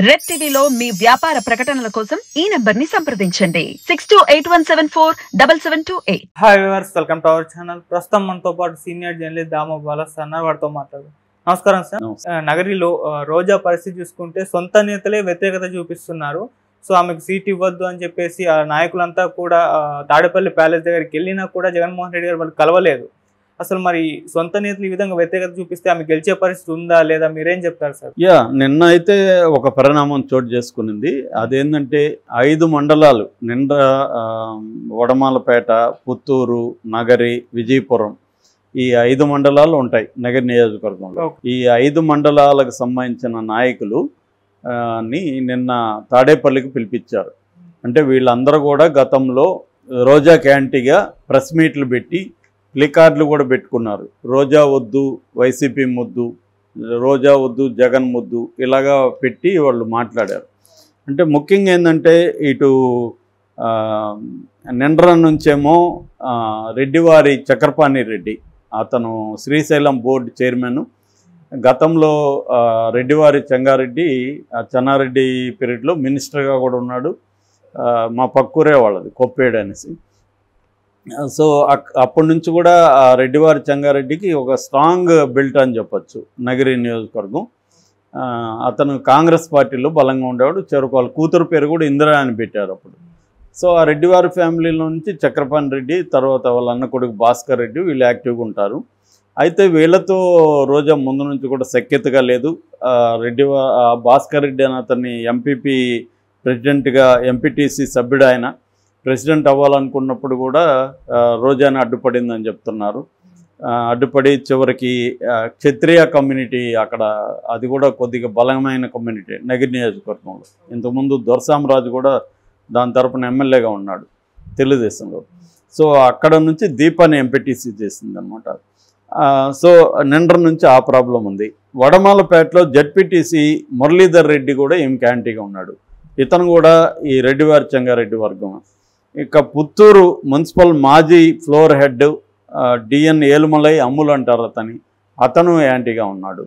Red టీవీలో మీ వ్యాపార ప్రకటనల కోసం ఈ నంబర్ ని సంప్రదించండి 6281747728. Hi viewers, welcome to our channel. ప్రస్తుతం మనతో పాటు సీనియర్ జర్నలిస్ట్ దామో బాలస్ అన్న వారితో మాట్లాడు. నమస్కారం సార్. నగరిలో రోజా పరిస్థితి చూసుకుంటే సొంత నేతలే వ్యతిరేకత చూపిస్తున్నారు. సో ఆమెకు సీట్ ఇవ్వద్దు అని చెప్పేసి ఆ నాయకులంతా కూడా తాడేపల్లి ప్యాలెస్ దగ్గరికి వెళ్ళినా కూడా జగన్మోహన్ రెడ్డి గారు వాళ్ళు కలవలేదు. అసలు మరి సొంత నేతలు ఈ విధంగా వ్యతిరేకత చూపిస్తే ఆమె గెలిచే పరిస్థితి ఉందా లేదా, మీరేం చెప్తారు సార్? నిన్న అయితే ఒక పరిణామం చోటు చేసుకునింది. అదేంటంటే 5 మండలాలు నిండ, వడమాలపేట, పుత్తూరు, నగరి, విజయపురం, ఈ 5 మండలాలు ఉంటాయి నగరి నియోజకవర్గంలో. ఈ 5 మండలాలకు సంబంధించిన నాయకులు నిన్న తాడేపల్లికి పిలిపించారు. అంటే వీళ్ళందరూ కూడా గతంలో రోజా క్యాంటీగా ప్రెస్ మీట్లు పెట్టి ప్లికార్డులు కూడా పెట్టుకున్నారు. రోజా వద్దు వైసీపీ ముద్దు, రోజా వద్దు జగన్ ముద్దు, ఇలాగా పెట్టి వాళ్ళు మాట్లాడారు. అంటే ముఖ్యంగా ఏంటంటే ఇటు నిండ్ర నుంచేమో రెడ్డివారి చక్రపాణి రెడ్డి, అతను శ్రీశైలం బోర్డు చైర్మన్. గతంలో రెడ్డివారి చెంగారెడ్డి చెన్నారెడ్డి పీరియడ్లో మినిస్టర్గా కూడా ఉన్నాడు. మా పక్కూరే వాళ్ళది కొప్పేడు అనేసి. సో అప్పటి నుంచి కూడా రెడ్డివారి చెంగారెడ్డికి ఒక స్ట్రాంగ్ బిల్ట్ అని చెప్పచ్చు నగరి నియోజకవర్గం. అతను కాంగ్రెస్ పార్టీలో బలంగా ఉండేవాడు. వాళ్ళ కూతురు పేరు కూడా ఇందిరా అని పెట్టారు అప్పుడు. సో ఆ రెడ్డివారి ఫ్యామిలీలో నుంచి చక్రపాణి రెడ్డి, తర్వాత వాళ్ళ అన్న కొడుకు భాస్కర్ రెడ్డి, వీళ్ళు యాక్టివ్గా ఉంటారు. అయితే వీళ్ళతో రోజా ముందు నుంచి కూడా సఖ్యతగా లేదు. భాస్కర్ రెడ్డి అని అతన్ని ఎంపీపీ ప్రెసిడెంట్గా, ఎంపీటీసీ సభ్యుడు ఆయన ప్రెసిడెంట్ అవ్వాలనుకున్నప్పుడు కూడా రోజాని అడ్డుపడిందని చెప్తున్నారు. అడ్డుపడి చివరికి క్షత్రియ కమ్యూనిటీ అక్కడ, అది కూడా కొద్దిగా బలమైన కమ్యూనిటీ నగరి నియోజకవర్గంలో. ఇంతకుముందు దొరసామరాజు కూడా దాని తరపున ఎమ్మెల్యేగా ఉన్నాడు తెలుగుదేశంలో. సో అక్కడ నుంచి దీపాన్ని ఎంపీటీసీ చేసిందనమాట. సో నిండ్ర నుంచి ఆ ప్రాబ్లం ఉంది. వడమాలపేటలో జడ్పీటీసీ మురళీధర్ రెడ్డి కూడా ఏం క్యాంటీగా ఉన్నాడు. ఇతను కూడా ఈ రెడ్డివారి చెంగారెడ్డి వర్గం. ఇక పుత్తూరు మున్సిపల్ మాజీ ఫ్లోర్ హెడ్ డిఎన్ ఏలుమలై అమ్ములు అంటారు అతను యాంటీగా ఉన్నాడు.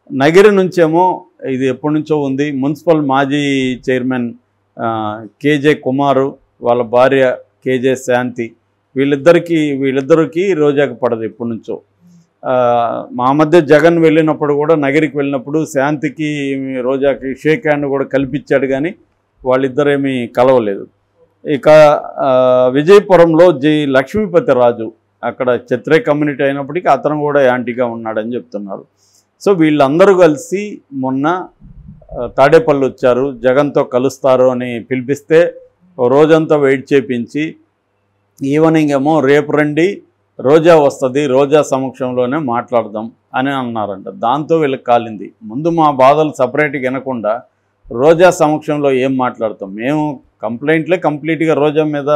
నగిరి నుంచేమో ఇది ఎప్పటి నుంచో ఉంది. మున్సిపల్ మాజీ చైర్మన్ కేజే కుమారు, వాళ్ళ భార్య కేజే శాంతి, వీళ్ళిద్దరికి రోజాకి పడదు ఎప్పటి నుంచో. మా మధ్య జగన్ వెళ్ళినప్పుడు కూడా, నగరికి వెళ్ళినప్పుడు శాంతికి రోజాకి షేక్ హ్యాండ్ కూడా కల్పించాడు, కానీ వాళ్ళిద్దరేమీ కలవలేదు. ఇక విజయపురంలో లక్ష్మీపతి రాజు, అక్కడ క్షత్రియ కమ్యూనిటీ అయినప్పటికీ అతను కూడా యాంటీగా ఉన్నాడని చెప్తున్నారు. సో వీళ్ళందరూ కలిసి మొన్న తాడేపల్లి వచ్చారు. జగన్తో కలుస్తారు అని పిలిపిస్తే రోజంతా వెయిట్ చేపించి ఈవినింగ్ ఏమో రేపు రండి, రోజా వస్తుంది, రోజా సమక్షంలోనే మాట్లాడదాం అని అన్నారంట. దాంతో వీళ్ళకి కాలింది. ముందు మా బాధలు సపరేట్గా వినకుండా రోజా సమక్షంలో ఏం మాట్లాడతాం, మేము కంప్లైంట్లే కంప్లీట్గా రోజా మీద,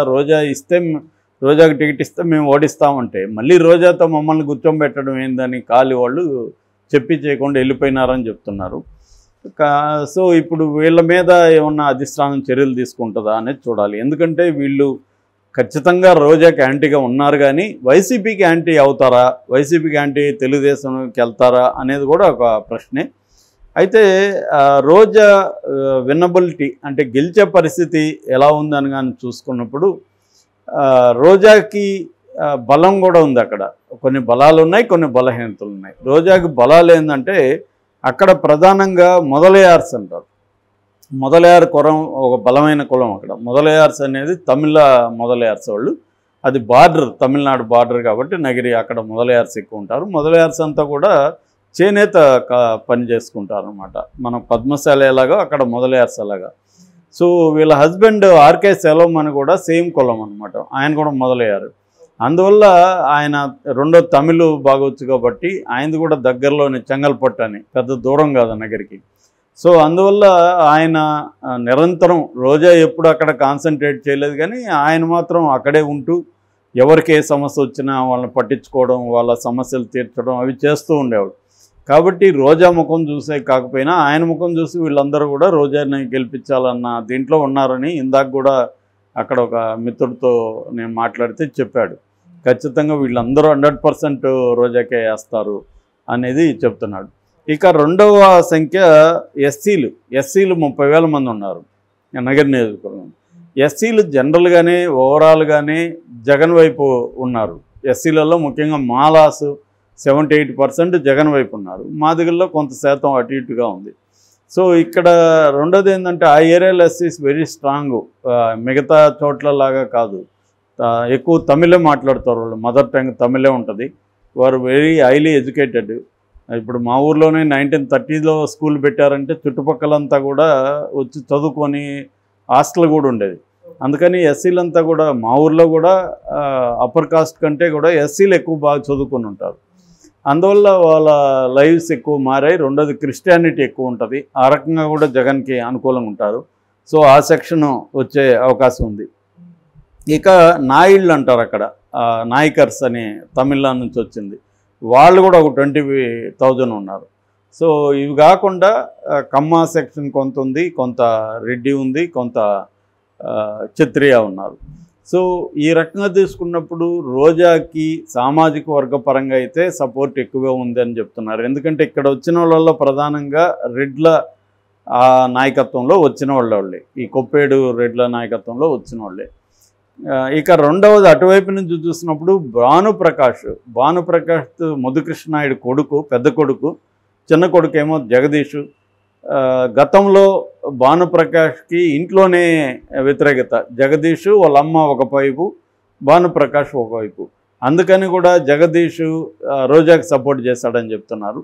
రోజాకి టికెట్ ఇస్తే మేము ఓడిస్తామంటే మళ్ళీ రోజాతో మమ్మల్ని కూర్చోబెట్టడం ఏందని కాలి వాళ్ళు చెప్పి చేయకుండా వెళ్ళిపోయినారని చెప్తున్నారు. సో ఇప్పుడు వీళ్ళ మీద ఏమన్నా అధిష్టానం చర్యలు తీసుకుంటుందా అనేది చూడాలి. ఎందుకంటే వీళ్ళు ఖచ్చితంగా రోజాకి యాంటీగా ఉన్నారు, కానీ వైసీపీకి యాంటీ అవుతారా, వైసీపీకి యాంటీ తెలుగుదేశంకి వెళ్తారా అనేది కూడా ఒక ప్రశ్నే. అయితే రోజా విన్నబిలిటీ అంటే గెలిచే పరిస్థితి ఎలా ఉందని కానీ చూసుకున్నప్పుడు రోజాకి బలం కూడా ఉంది. అక్కడ కొన్ని బలాలు ఉన్నాయి, కొన్ని బలహీనతలు ఉన్నాయి. రోజాకి బలాలు ఏంటంటే అక్కడ ప్రధానంగా మొదలయార్స్ అంటారు. మొదలయార్ కులం ఒక బలమైన కులం. అక్కడ మొదలయార్స్ అనేది తమిళ మొదలయార్స్ వాళ్ళు, అది బార్డర్, తమిళనాడు బార్డర్ కాబట్టి నగిరి, అక్కడ మొదలయార్స్ ఎక్కువ ఉంటారు. మొదలయార్స్ అంతా కూడా చేనేత పని చేసుకుంటారు అనమాట. మన పద్మశాల ఎలాగో అక్కడ మొదలయార్స్ అలాగా. సో వీళ్ళ హస్బెండ్ ఆర్కే సెలవం అని కూడా సేమ్ కులం అనమాట, ఆయన కూడా మొదలయ్యారు. అందువల్ల ఆయన రెండో తమిళ బాగొచ్చు కాబట్టి ఆయనది కూడా దగ్గరలోని చెంగల్పట్టు అని, పెద్ద దూరం కాదు నగరికి. సో అందువల్ల ఆయన నిరంతరం, రోజా ఎప్పుడు అక్కడ కాన్సన్ట్రేట్ చేయలేదు, కానీ ఆయన మాత్రం అక్కడే ఉంటూ ఎవరికి ఏ సమస్య వచ్చినా వాళ్ళని పట్టించుకోవడం, వాళ్ళ సమస్యలు తీర్చడం అవి చేస్తూ ఉండేవాడు. కాబట్టి రోజా ముఖం చూసే కాకపోయినా ఆయన ముఖం చూసి వీళ్ళందరూ కూడా రోజాని గెలిపించాలన్న దీంట్లో ఉన్నారని ఇందాక కూడా అక్కడ ఒక మిత్రుడితో నేను మాట్లాడితే చెప్పాడు. ఖచ్చితంగా వీళ్ళందరూ 100% రోజాకే వేస్తారు అనేది చెప్తున్నాడు. ఇక రెండవ సంఖ్య ఎస్సీలు 30,000 మంది ఉన్నారు నగర నియోజకవర్గం. ఎస్సీలు జనరల్గానే ఓవరాల్గానే జగన్ వైపు ఉన్నారు. ఎస్సీలలో ముఖ్యంగా మాలాసు 78% జగన్ వైపు ఉన్నారు. మాదిగల్లో కొంత శాతం అటు ఇటుగా ఉంది. సో ఇక్కడ రెండోది ఏంటంటే ఆ ఏరియాలో ఎస్సీస్ వెరీ స్ట్రాంగ్. మిగతా చోట్లలాగా కాదు, ఎక్కువ తమిళే మాట్లాడతారు. వాళ్ళు మదర్ టంగ్ తమిళే ఉంటుంది. వారు వెరీ హైలీ ఎడ్యుకేటెడ్. ఇప్పుడు మా ఊర్లోనే 1930లో స్కూల్ పెట్టారంటే చుట్టుపక్కలంతా కూడా వచ్చి చదువుకొని హాస్టల్ కూడా ఉండేది. అందుకని ఎస్సీలంతా కూడా మా ఊర్లో కూడా అప్పర్ కాస్ట్ కంటే కూడా ఎస్సీలు ఎక్కువ బాగా చదువుకొని ఉంటారు. అందువల్ల వాళ్ళ లైవ్స్ ఎక్కువ మారాయి. రెండోది క్రిస్టియానిటీ ఎక్కువ ఉంటుంది. ఆ రకంగా కూడా జగన్కి అనుకూలంగా ఉంటారు. సో ఆ సెక్షన్ వచ్చే అవకాశం ఉంది. ఇక నాయుళ్ళు అంటారు, అక్కడ నాయకర్స్ అని తమిళనాడు నుంచి వచ్చింది. వాళ్ళు కూడా ఒక 20,000 ఉన్నారు. సో ఇవి కాకుండా కమ్మ సెక్షన్ కొంత ఉంది, కొంత రెడ్డి ఉంది, కొంత క్షత్రియ ఉన్నారు. సో ఈ రకంగా తీసుకున్నప్పుడు రోజాకి సామాజిక వర్గ పరంగా అయితే సపోర్ట్ ఎక్కువగా ఉంది అని చెప్తున్నారు. ఎందుకంటే ఇక్కడ వచ్చిన వాళ్ళలో ప్రధానంగా రెడ్ల నాయకత్వంలో వచ్చిన వాళ్ళే, ఈ కొప్పేడు రెడ్ల నాయకత్వంలో వచ్చిన వాళ్ళే. ఇక రెండవది అటువైపు నుంచి చూసినప్పుడు భానుప్రకాష్ ముదుకృష్ణ నాయుడు కొడుకు, పెద్ద కొడుకు, చిన్న కొడుకు ఏమో జగదీష్. గతంలో భానుప్రకాష్కి ఇంట్లోనే వ్యతిరేకత. జగదీష్ వాళ్ళ అమ్మ ఒకవైపు, భానుప్రకాష్ ఒకవైపు. అందుకని కూడా జగదీష్ రోజాకి సపోర్ట్ చేశాడని చెప్తున్నారు.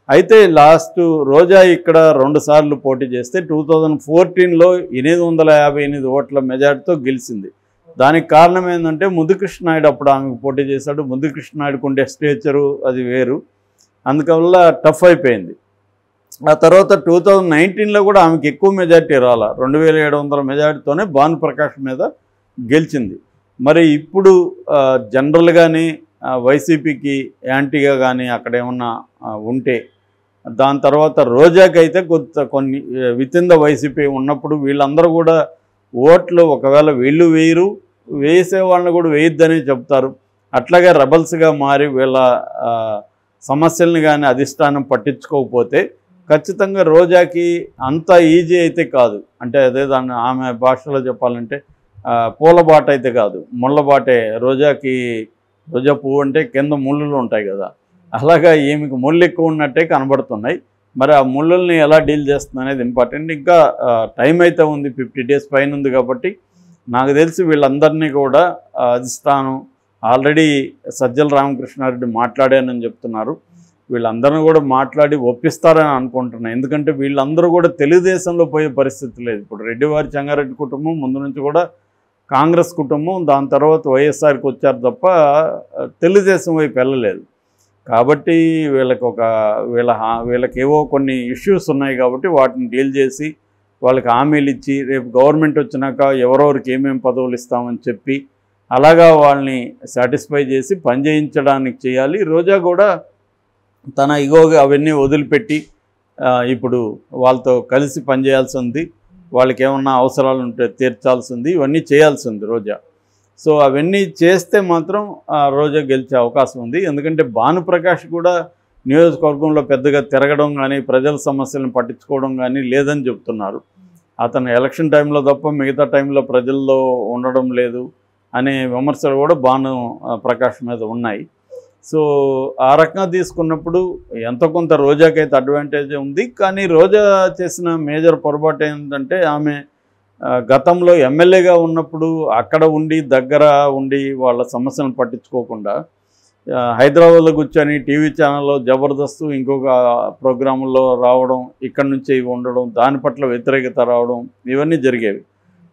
అయితే లాస్ట్ రోజా ఇక్కడ 2 సార్లు పోటీ చేస్తే 2014లో 858 ఓట్ల మెజార్టీతో గెలిచింది. దానికి కారణం ఏంటంటే ముదుకృష్ణ నాయుడు అప్పుడు ఆమెకు పోటీ చేశాడు. ముదుకృష్ణ నాయుడుకు ఉండే స్టేచరు అది వేరు, అందువల్ల టఫ్ అయిపోయింది. ఆ తర్వాత 2019లో కూడా ఆమెకి ఎక్కువ మెజార్టీ రాలా, 2700 మెజార్టీతోనే భానుప్రకాష్ మీద గెలిచింది. మరి ఇప్పుడు జనరల్గానే వైసీపీకి యాంటీగా కానీ అక్కడ ఏమన్నా ఉంటే, దాని తర్వాత రోజాకి అయితే కొన్ని విత్ ఇన్ ద వైసీపీ ఉన్నప్పుడు వీళ్ళందరూ కూడా ఓట్లు ఒకవేళ వీళ్ళు వేయరు, వేసే వాళ్ళని కూడా వేయొద్దనే చెప్తారు. అట్లాగే రెబల్స్గా మారి వీళ్ళ సమస్యల్ని కానీ అధిష్టానం పట్టించుకోకపోతే ఖచ్చితంగా రోజాకి అంత ఈజీ అయితే కాదు. అంటే అదే దాన్ని ఆమె భాషలో చెప్పాలంటే పూలబాట అయితే కాదు, ముళ్ళబాటే. రోజా పువ్వు అంటే కింద ముళ్ళులు ఉంటాయి కదా, అలాగా ఈమెకు ముళ్ళు ఎక్కువ ఉన్నట్టే కనబడుతున్నాయి. మరి ఆ ముళ్ళల్ని ఎలా డీల్ చేస్తుంది అనేది ఇంపార్టెంట్. ఇంకా టైం అయితే ఉంది, 50 డేస్ పైన ఉంది. కాబట్టి నాకు తెలిసి వీళ్ళందరినీ కూడా అధిష్టానం ఆల్రెడీ సజ్జల రామకృష్ణారెడ్డి మాట్లాడానని చెప్తున్నారు. వీళ్ళందరినీ కూడా మాట్లాడి ఒప్పిస్తారని అనుకుంటున్నాను. ఎందుకంటే వీళ్ళందరూ కూడా తెలుగుదేశంలో పోయే పరిస్థితి లేదు. ఇప్పుడు రెడ్డివారి చెంగారెడ్డి కుటుంబం ముందు నుంచి కూడా కాంగ్రెస్ కుటుంబం, దాని తర్వాత వైఎస్ఆర్కి వచ్చారు తప్ప తెలుగుదేశం వైపు వెళ్ళలేదు. కాబట్టి వీళ్ళకి ఏవో కొన్ని ఇష్యూస్ ఉన్నాయి కాబట్టి వాటిని డీల్ చేసి వాళ్ళకి హామీలు ఇచ్చి రేపు గవర్నమెంట్ వచ్చినాక ఎవరెవరికి ఏమేమి పదవులు ఇస్తామని చెప్పి అలాగా వాళ్ళని సాటిస్ఫై చేసి పనిచేయించడానికి చేయాలి. రోజా కూడా తన ఇగోగా అవన్నీ వదిలిపెట్టి ఇప్పుడు వాళ్ళతో కలిసి పనిచేయాల్సి ఉంది. వాళ్ళకి ఏమన్నా అవసరాలు ఉంటే తీర్చాల్సి ఉంది, ఇవన్నీ చేయాల్సి ఉంది రోజా. సో అవన్నీ చేస్తే మాత్రం రోజా గెలిచే అవకాశం ఉంది. ఎందుకంటే భానుప్రకాష్ కూడా నియోజకవర్గంలో పెద్దగా తిరగడం కానీ ప్రజల సమస్యలను పట్టించుకోవడం కానీ లేదని చెప్తున్నారు. అతను ఎలక్షన్ టైంలో తప్ప మిగతా టైంలో ప్రజల్లో ఉండడం లేదు అనే విమర్శలు కూడా భానుప్రకాష్ మీద ఉన్నాయి. సో ఆ రకంగా తీసుకున్నప్పుడు ఎంత కొంత రోజాకైతే అడ్వాంటేజ్ ఉంది. కానీ రోజా చేసిన మేజర్ పొరపాటు ఏంటంటే ఆమె గతంలో ఎమ్మెల్యేగా ఉన్నప్పుడు అక్కడ ఉండి దగ్గర ఉండి వాళ్ళ సమస్యలను పట్టించుకోకుండా హైదరాబాద్లో కూర్చొని టీవీ ఛానల్లో జబర్దస్త్ ఇంకొక ప్రోగ్రాముల్లో రావడం, ఇక్కడి నుంచి ఉండడం, దాని పట్ల వ్యతిరేకత రావడం, ఇవన్నీ జరిగేవి.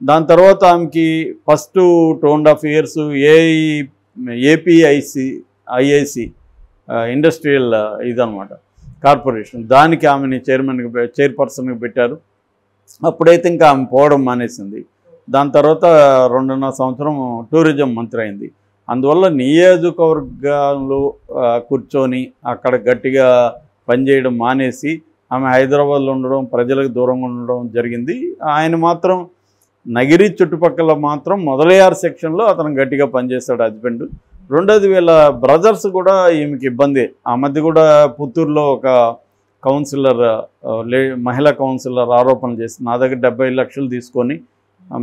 దాని తర్వాత ఆమెకి ఫస్ట్ 2.5 years ఏపీఐఐసి ఇండస్ట్రియల్ ఇదనమాట కార్పొరేషన్, దానికి ఆమెని చైర్పర్సన్గా పెట్టారు. అప్పుడైతే ఇంకా ఆమె పోవడం మానేసింది. దాని తర్వాత 2.5 సంవత్సరం టూరిజం మంత్రి అయింది. అందువల్ల నియోజకవర్గాలు కూర్చొని అక్కడ గట్టిగా పనిచేయడం మానేసి ఆమె హైదరాబాద్లో ఉండడం, ప్రజలకు దూరంగా ఉండడం జరిగింది. ఆయన మాత్రం నగిరి చుట్టుపక్కల మాత్రం మొదలయ్యారు సెక్షన్లో అతను గట్టిగా పనిచేస్తాడు హస్బెండ్. రెండోది వీళ్ళ బ్రదర్స్ కూడా ఈమెకి ఇబ్బంది. ఆ మధ్య కూడా పుత్తూరులో ఒక కౌన్సిలర్ మహిళా కౌన్సిలర్ ఆరోపణలు చేసి నా దగ్గర 70 లక్షలు తీసుకొని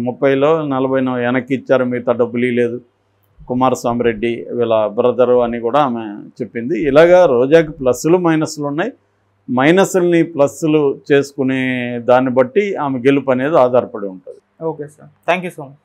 30లో 40నో వెనక్కి ఇచ్చారు, మిగతా డబ్బులు ఇవ్వలేదు కుమారస్వామి రెడ్డి వీళ్ళ బ్రదరు అని కూడా ఆమె చెప్పింది. ఇలాగా రోజాకి ప్లస్లు మైనస్లు ఉన్నాయి. మైనస్ని ప్లస్లు చేసుకునే దాన్ని బట్టి ఆమె గెలుపు అనేది ఆధారపడి ఉంటుంది. Okay sir, thank you so much.